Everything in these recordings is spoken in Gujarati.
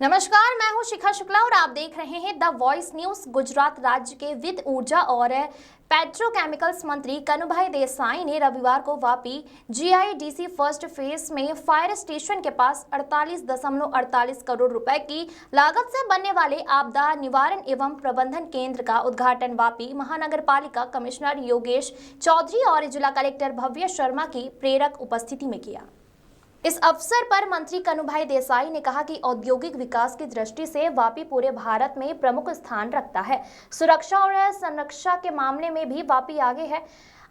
नमस्कार, मैं हूं शिखा शुक्ला और आप देख रहे हैं द वॉइस न्यूज। गुजरात राज्य के वित्त, ऊर्जा और पेट्रोकेमिकल्स मंत्री कनुभाई देसाई ने रविवार को वापी जीआईडीसी फर्स्ट फेज में फायर स्टेशन के पास 48.48 करोड़ रुपए की लागत से बनने वाले आपदा निवारण एवं प्रबंधन केंद्र का उद्घाटन वापी महानगर पालिका कमिश्नर योगेश चौधरी और जिला कलेक्टर भव्य शर्मा की प्रेरक उपस्थिति में किया। इस अवसर पर मंत्री कनुभाई देसाई ने कहा कि औद्योगिक विकास की दृष्टि से वापी पूरे भारत में प्रमुख स्थान रखता है। सुरक्षा और संरक्षा के मामले में भी वापी आगे है।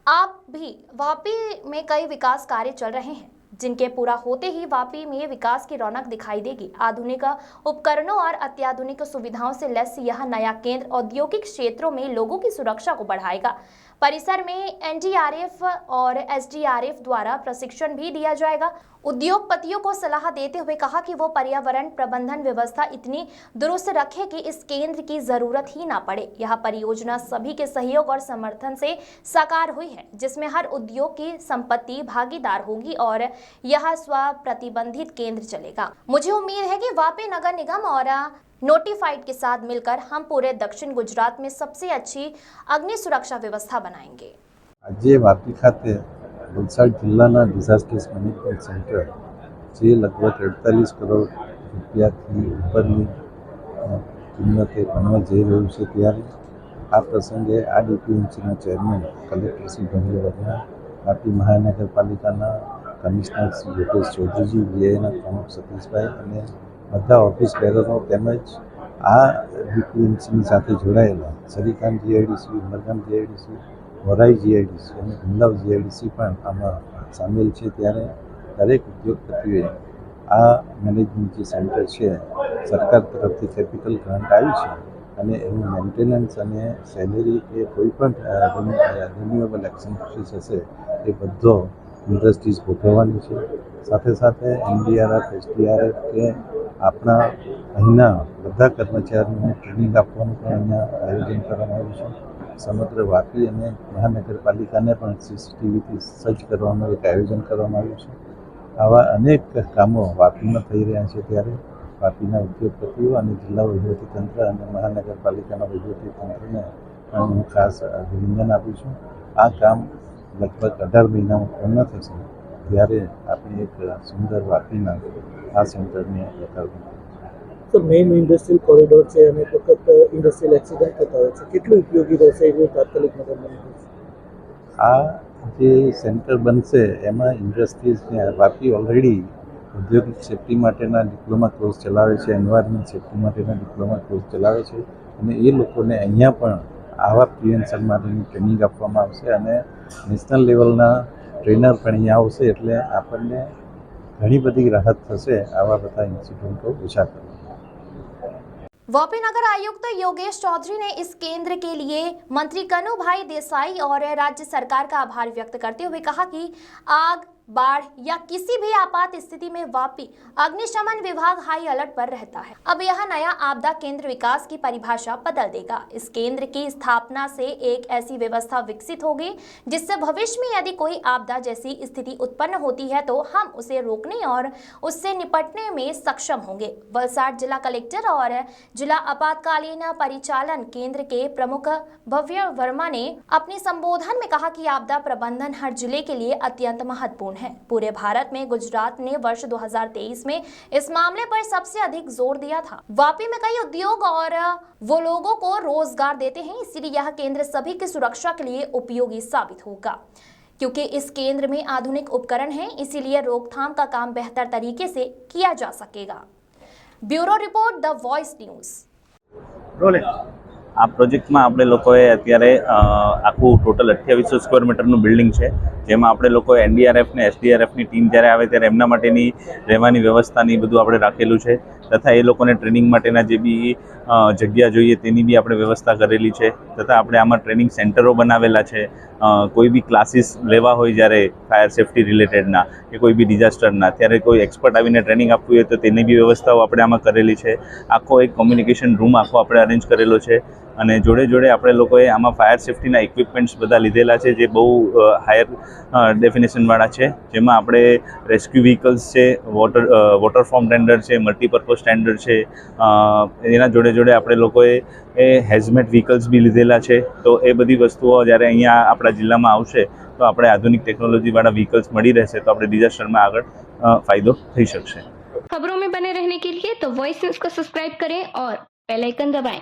आप भी वापी में कई विकास कार्य चल रहे हैं, जिनके पूरा होते ही वापी में विकास की रौनक दिखाई देगी। आधुनिक उपकरणों और अत्याधुनिक सुविधाओं से लैस यह नया केंद्र औद्योगिक क्षेत्रों में लोगों की सुरक्षा को बढ़ाएगा। परिसर में एनडीआरएफ और एसडीआरएफ द्वारा प्रशिक्षण भी दिया जाएगा। उद्योगपतियों को सलाह देते हुए कहा कि वो पर्यावरण प्रबंधन व्यवस्था इतनी दुरुस्त रखें कि इस केंद्र की जरूरत ही ना पड़े। यह परियोजना सभी के सहयोग और समर्थन से साकार हुई है, जिसमें हर उद्योग की संपत्ति भागीदार होगी और यह स्वप्रतिबंधित केंद्र चलेगा। मुझे उम्मीद है कि वापी नगर निगम और नोटिफाइड के साथ मिलकर हम पूरे दक्षिण गुजरात में सबसे अच्छी अग्नि सुरक्षा व्यवस्था बनाएंगे। આજે વાપી ખાતે વલસાડ જિલ્લાના ડિઝાસ્ટર્સ મેનેજમેન્ટ સેન્ટર જે લગભગ 48 કરોડ રૂપિયાથી ઉપરની કિંમતે બનવા જઈ રહ્યું છે, ત્યારે આ પ્રસંગે આ ડીપીએમસીના ચેરમેન કલેક્ટર શ્રી ભવ્ય વર્મા, વાપી મહાનગરપાલિકાના કમિશનર શ્રી યોગેશ ચૌધરીજી, વીઆઈના પ્રમુખ સતીશભાઈ અને બધા ઓફિસ બેરરો તેમજ આ ડીપીએમસીની સાથે જોડાયેલા સરીકામ જીઆઈડીસી, ઉમરગામ જીઆઈડીસી, વોરાઈ જીઆઈડીસી અને ગુંદાવ જીઆઈડીસી પણ આમાં સામેલ છે। ત્યારે દરેક ઉદ્યોગપતિઓએ આ મેનેજમેન્ટ જે સેન્ટર છે, સરકાર તરફથી કેપિટલ ગ્રાન્ટ આવી છે અને એનું મેન્ટેનન્સ અને સેલેરી કે કોઈ પણ રિન્યુએબલ એક્સપેન્સીસ હશે એ બધો ઇન્ડસ્ટ્રીઝ ભોગવવાની છે। સાથે સાથે એનડીઆરએફ, એસડીઆરએફ કે આપણા અહીંના બધા કર્મચારીઓને ટ્રેનિંગ આપવાનું પણ અહીંયા આયોજન કરવામાં આવ્યું છે। સમગ્ર વાપી અને મહાનગરપાલિકાને પણ સીસીટીવીથી સજ્જ કરવાનું એક આયોજન કરવામાં આવ્યું છે। આવા અનેક કામો વાપીમાં થઈ રહ્યા છે, ત્યારે વાપીના ઉદ્યોગપતિઓ અને જિલ્લા વહીવટીતંત્ર અને મહાનગરપાલિકાના વહીવટીતંત્રને હું ખાસ અભિનંદન આપું છું। આ કામ લગભગ 18 મહિનામાં પૂર્ણ થશે, ત્યારે આપણે એક સુંદર વાપીના આ સેન્ટરને લોકાર્પણ કર્યું છે। તો મેઇન ઇન્ડસ્ટ્રીયલ કોરિડોર છે અને એક વખત ઇન્ડસ્ટ્રીયલ એક્સિડન્ટ થતા હોય છે, કેટલું ઉપયોગી રહેશે એ તાત્કાલિક નજરમાં આ જે સેન્ટર બનશે એમાં ઇન્ડસ્ટ્રીઝને વાપી ઓલરેડી ઔદ્યોગિક સેફ્ટી માટેના ડિપ્લોમા કોર્સ ચલાવે છે, એન્વાયરમેન્ટ સેફ્ટી માટેના ડિપ્લોમા કોર્સ ચલાવે છે અને એ લોકોને અહીંયા પણ આવા પ્રિવેન્શન માટેની ટ્રેનિંગ આપવામાં આવશે અને નેશનલ લેવલના ટ્રેનર પણ અહીંયા આવશે, એટલે આપણને ઘણી બધી રાહત થશે આવા બધા ઇન્સિડન્ટો ઓછા કરવા। वापी नगर आयुक्त योगेश चौधरी ने इस केंद्र के लिए मंत्री कनुभाई देसाई और राज्य सरकार का आभार व्यक्त करते हुए कहा कि आग, बाढ़ या किसी भी आपात स्थिति में वापी अग्निशमन विभाग हाई अलर्ट पर रहता है। अब यह नया आपदा केंद्र विकास की परिभाषा बदल देगा। इस केंद्र की स्थापना से एक ऐसी व्यवस्था विकसित होगी जिससे भविष्य में यदि कोई आपदा जैसी स्थिति उत्पन्न होती है तो हम उसे रोकने और उससे निपटने में सक्षम होंगे। वलसाड़ जिला कलेक्टर और जिला आपातकालीन परिचालन केंद्र के प्रमुख भव्य वर्मा ने अपने संबोधन में कहा कि आपदा प्रबंधन हर जिले के लिए अत्यंत महत्वपूर्ण है। पूरे भारत में गुजरात ने वर्ष 2023 में इस मामले पर सबसे अधिक जोर दिया था। वापी में कई उद्योग और वो लोगों को रोजगार देते हैं, इसीलिए यह केंद्र सभी की सुरक्षा के लिए उपयोगी साबित होगा। क्योंकि इस केंद्र में आधुनिक उपकरण हैं, इसीलिए रोकथाम का काम बेहतर तरीके से किया जा सकेगा। Bureau report, the voice news. આ પ્રોજેક્ટમાં આપણે લોકોએ અત્યારે આખું ટોટલ 2800 સ્ક્વેર મીટરનું બિલ્ડિંગ છે, જેમાં આપણે લોકોએ એનડીઆરએફ ને એસડીઆરએફની ટીમ જ્યારે આવે ત્યારે એમના માટેની રહેવાની વ્યવસ્થાની બધું આપણે રાખેલું છે, તથા એ લોકોને ટ્રેનિંગ માટેના જે બી જગ્યા જોઈએ તેની બી આપણે વ્યવસ્થા કરેલી છે, તથા આપણે આમાં ટ્રેનિંગ સેન્ટરો બનાવેલા છે। કોઈ બી ક્લાસીસ લેવા હોય જ્યારે ફાયર સેફ્ટી રિલેટેડના કે કોઈ બી ડિઝાસ્ટરના, ત્યારે કોઈ એક્સપર્ટ આવીને ટ્રેનિંગ આપવી હોય તો તેની બી વ્યવસ્થાઓ આપણે આમાં કરેલી છે। આખો એક કોમ્યુનિકેશન રૂમ આખો આપણે અરેન્જ કરેલો છે અને જોડે જોડે આપણે લોકોએ આમાં ફાયર સેફ્ટીના ઇક્વિપમેન્ટ્સ બધા લીધેલા છે જે બહુ હાયર ડેફિનેશનવાળા છે, જેમાં આપણે રેસ્ક્યુ વ્હીકલ્સ છે, વોટર ફોર્મ ટેન્ડર છે, મલ્ટીપર્પઝ ટેન્ડર છે, એના જોડે જોડે આપણે લોકોએ હેઝમેટ વ્હીકલ્સ બી લીધેલા છે. તો એ બધી વસ્તુઓ જ્યારે અહીંયા આપણા જિલ્લામાં આવશે તો આપણે આધુનિક ટેકનોલોજીવાળા વ્હીકલ્સ મળી રહેશે તો આપણે ડિઝાસ્ટરમાં આગળ फायदा થઈ શકશે. खबरों में बने रहने के लिए तो वॉइस न्यूज को सब्सक्राइब करें और बेल आइकन दबाएं.